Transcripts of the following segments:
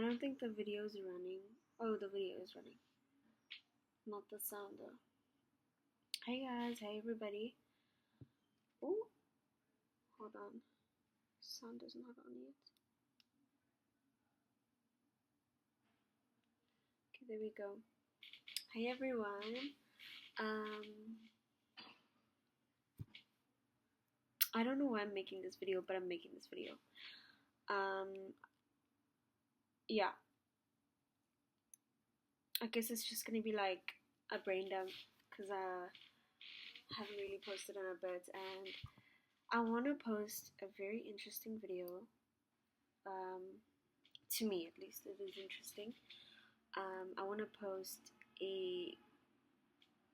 I don't think the video is running. Oh, the video is running. Not the sound though. Hey guys, hey everybody. Oh, hold on. Sound is not on yet. Okay, there we go. Hey everyone. I don't know why I'm making this video, but I'm making this video. Yeah. I guess it's just gonna be like a brain dump because I haven't really posted on a bit, and I want to post a very interesting video. To me, at least, it is interesting. I want to post a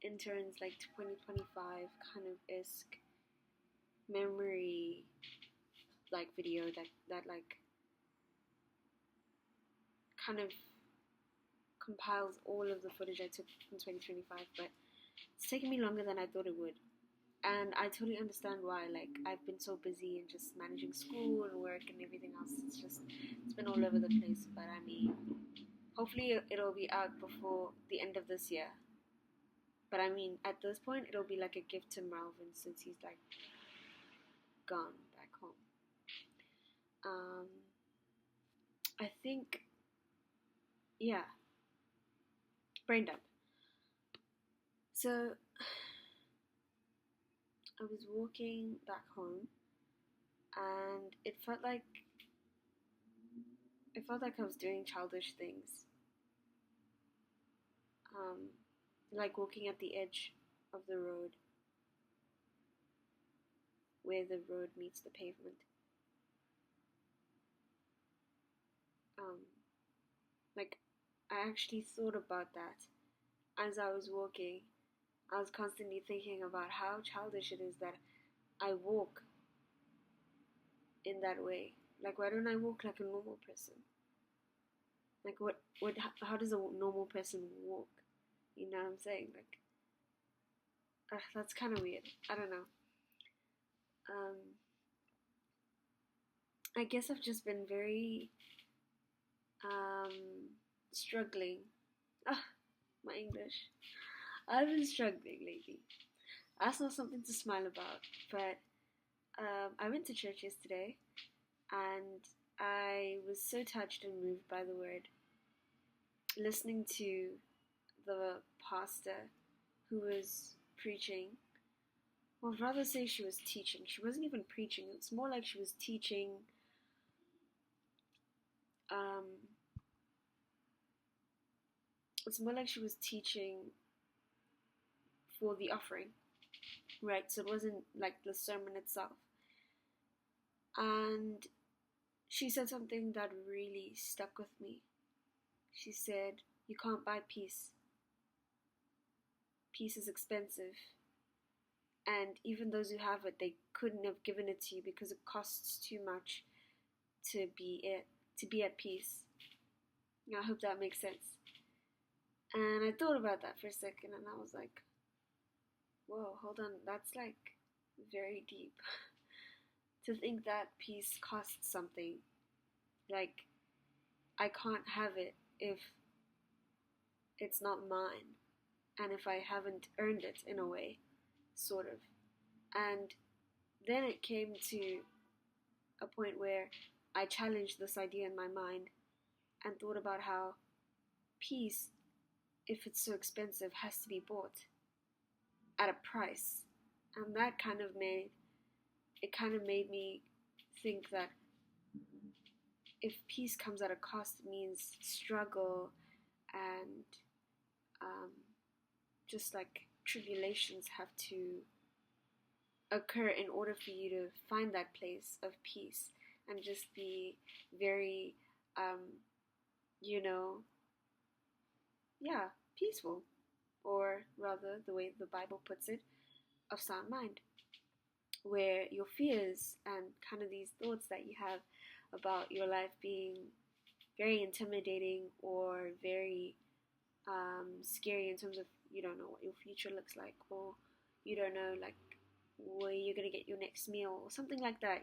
interns like 2025 kind of esque memory like video that like kind of compiles all of the footage I took in 2025, but it's taken me longer than I thought it would. And I totally understand why. Like, I've been so busy and just managing school and work and everything else. It's been all over the place. But I mean, hopefully it'll be out before the end of this year. But I mean, at this point, it'll be like a gift to Melvin since he's like gone back home. I think, yeah, brain dump. So I was walking back home, and it felt like I was doing childish things. Like walking at the edge of the road, where the road meets the pavement. Like, I actually thought about that as I was walking. I was constantly thinking about how childish it is that I walk in that way. Like, why don't I walk like a normal person? Like, how does a normal person walk? You know what I'm saying? Like, that's kind of weird. I don't know. I guess I've just been very, struggling. My English. I've been struggling lately. That's not something to smile about, but I went to church yesterday, and I was so touched and moved by the word. Listening to the pastor who was preaching, well, I'd rather say she was teaching. She wasn't even preaching. It's more like she was teaching. It's more like she was teaching for the offering, right? So it wasn't like the sermon itself. And she said something that really stuck with me. She said, "You can't buy peace. Peace is expensive. And even those who have it, they couldn't have given it to you because it costs too much to be at peace." I hope that makes sense. And I thought about that for a second, and I was like, whoa, hold on, that's like very deep. To think that peace costs something. Like, I can't have it if it's not mine, and if I haven't earned it in a way, sort of. And then it came to a point where I challenged this idea in my mind and thought about how peace, if it's so expensive, has to be bought at a price. And that kind of made me think that if peace comes at a cost, it means struggle and just like tribulations have to occur in order for you to find that place of peace and just be very, peaceful, or rather, the way the Bible puts it, of sound mind, where your fears and kind of these thoughts that you have about your life being very intimidating or very scary in terms of you don't know what your future looks like, or you don't know like where you're gonna get your next meal or something like that,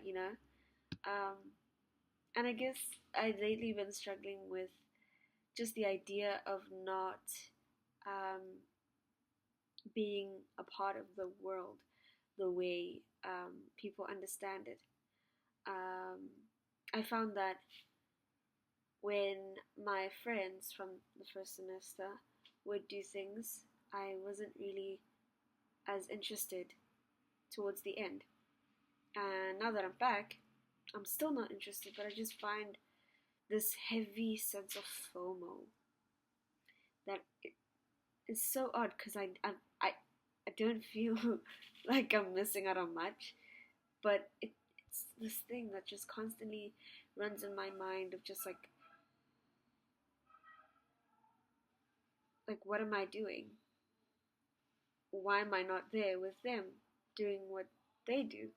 And I guess I've lately been struggling with just the idea of not um, being a part of the world the way people understand it. Um, I found that when my friends from the first semester would do things, I wasn't really as interested towards the end. And now that I'm back, I'm still not interested, but I just find this heavy sense of FOMO that is so odd because I don't feel like I'm missing out on much, but it's this thing that just constantly runs in my mind of just like what am I doing? Why am I not there with them doing what they do?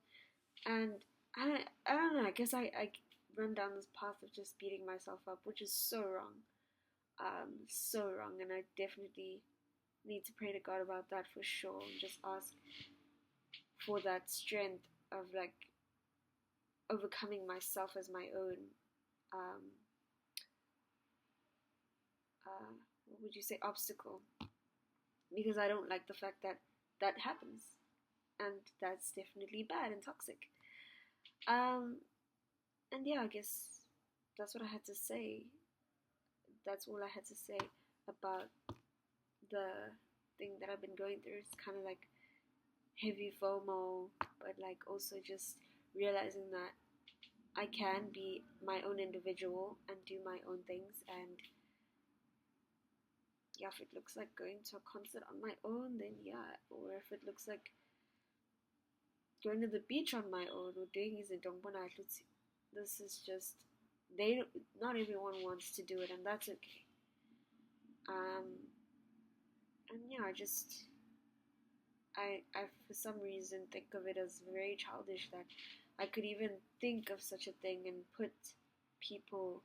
And I don't know. I guess I run down this path of just beating myself up, which is so wrong, so wrong. And I definitely need to pray to God about that for sure, and just ask for that strength of like overcoming myself as my own um, what would you say, obstacle, because I don't like the fact that that happens, and that's definitely bad and toxic. Um, and yeah, I guess that's what I had to say. That's all I had to say about the thing that I've been going through. It's kind of like heavy FOMO, but like also just realizing that I can be my own individual and do my own things. And yeah, if it looks like going to a concert on my own, then yeah. Or if it looks like going to the beach on my own or doing his Ndongbona, this is just not everyone wants to do it, and that's okay. And yeah, I for some reason think of it as very childish that I could even think of such a thing and put people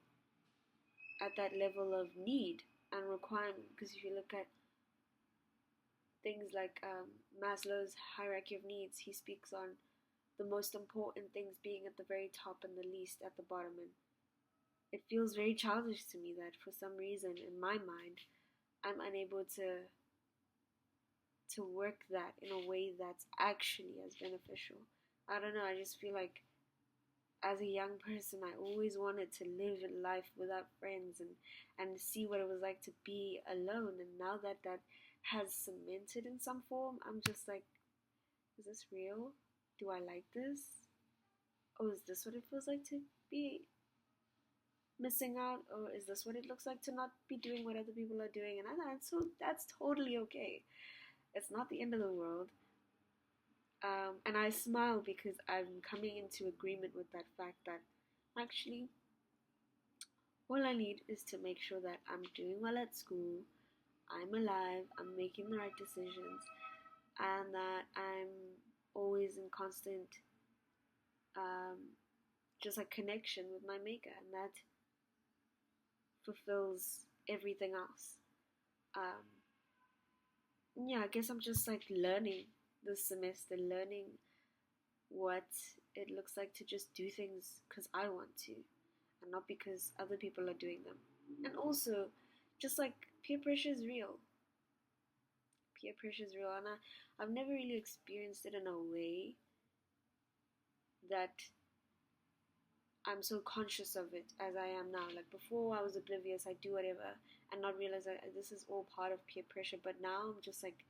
at that level of need and requirement. Because if you look at things like Maslow's hierarchy of needs, he speaks on the most important things being at the very top and the least at the bottom. And it feels very childish to me that for some reason in my mind I'm unable to work that in a way that's actually as beneficial. I don't know, I just feel like as a young person I always wanted to live a life without friends and see what it was like to be alone, and now that that has cemented in some form, I'm just like, is this real? Do I like this? Oh, is this what it feels like to be missing out? Or is this what it looks like to not be doing what other people are doing? And so that's totally okay. It's not the end of the world. And I smile because I'm coming into agreement with that fact that actually all I need is to make sure that I'm doing well at school, I'm alive, I'm making the right decisions, and that I'm always in constant um, just like connection with my maker, and that fulfills everything else. Um, yeah, I guess I'm just like learning this semester, learning what it looks like to just do things because I want to and not because other people are doing them. And also, just like peer pressure is real. Peer pressure is real, and I've never really experienced it in a way that I'm so conscious of it as I am now. Like before, I was oblivious, I do whatever and not realize that this is all part of peer pressure. But now I'm just like,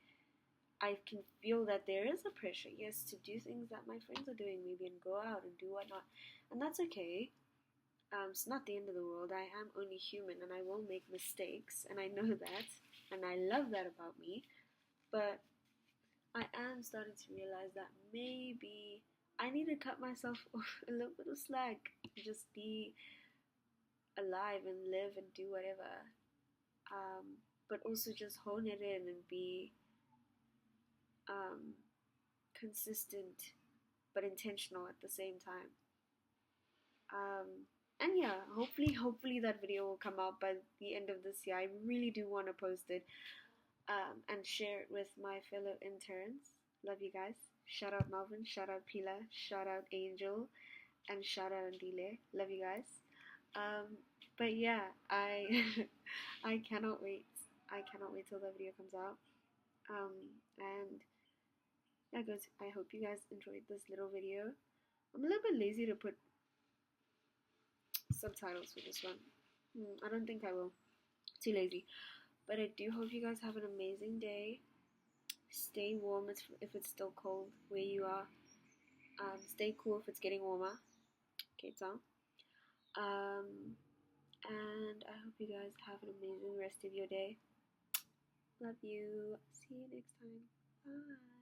I can feel that there is a pressure, yes, to do things that my friends are doing, maybe, and go out and do whatnot, and that's okay. It's not the end of the world. I am only human, and I will make mistakes, and I know that, and I love that about me. But I am starting to realize that maybe I need to cut myself a little bit of slack, just be alive and live and do whatever. But also just hone it in and be um, consistent but intentional at the same time. And yeah, hopefully that video will come out by the end of this year. I really do want to post it and share it with my fellow interns. Love you guys. Shout out Melvin, shout out Pila, shout out Angel, and shout out Andile. Love you guys. But yeah, I I cannot wait. I cannot wait till the video comes out. And yeah, guys, I hope you guys enjoyed this little video. I'm a little bit lazy to put subtitles for this one. I don't think I will. Too lazy. But I do hope you guys have an amazing day. Stay warm if it's still cold where you are. Stay cool if it's getting warmer. Okay, so. And I hope you guys have an amazing rest of your day. Love you. See you next time. Bye.